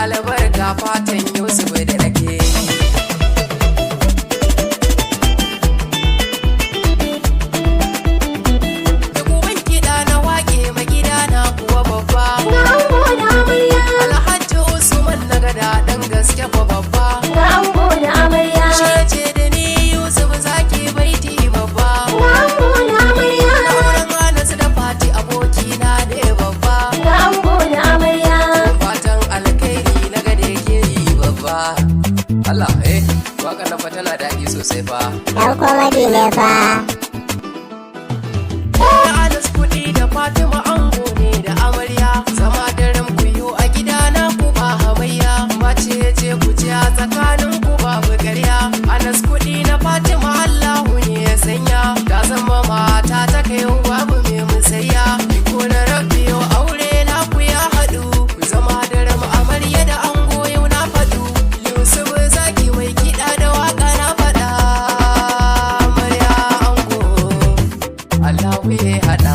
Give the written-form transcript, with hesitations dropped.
albarka fatan Yusuf da nake da guban kiɗa na waƙe magida na kuwa babba ga ango da amarya, Alhaji Usman na gada ɗan gaske fa babba ga ango da amarya, shi ce da ni Yusuf zaki baiti babba ga ango da amarya, auren Anas da Fati abokina ne babba ga ango da amarya. fatan alkhairi na gade ke yi babba Allah waka na fa tana daɗi sosai fa Dan komedi ne fa. da Anas kuɗi da Fatima ango ne da amarya zama daren ku yo a gidana ku ba hamayya mace ce ku ce a tsakanin ku babu ƙarya Anas kuɗi na Fatima Allahu ne ya sanya ta zama mata ta kai babu mai musayya ko na rabbi yau aure na ku ya haɗu ku zama daren amarya da ango yau na faɗu Yusuf zaki mai kiɗa da waƙa na faɗa amarya ango Allahu ya haɗa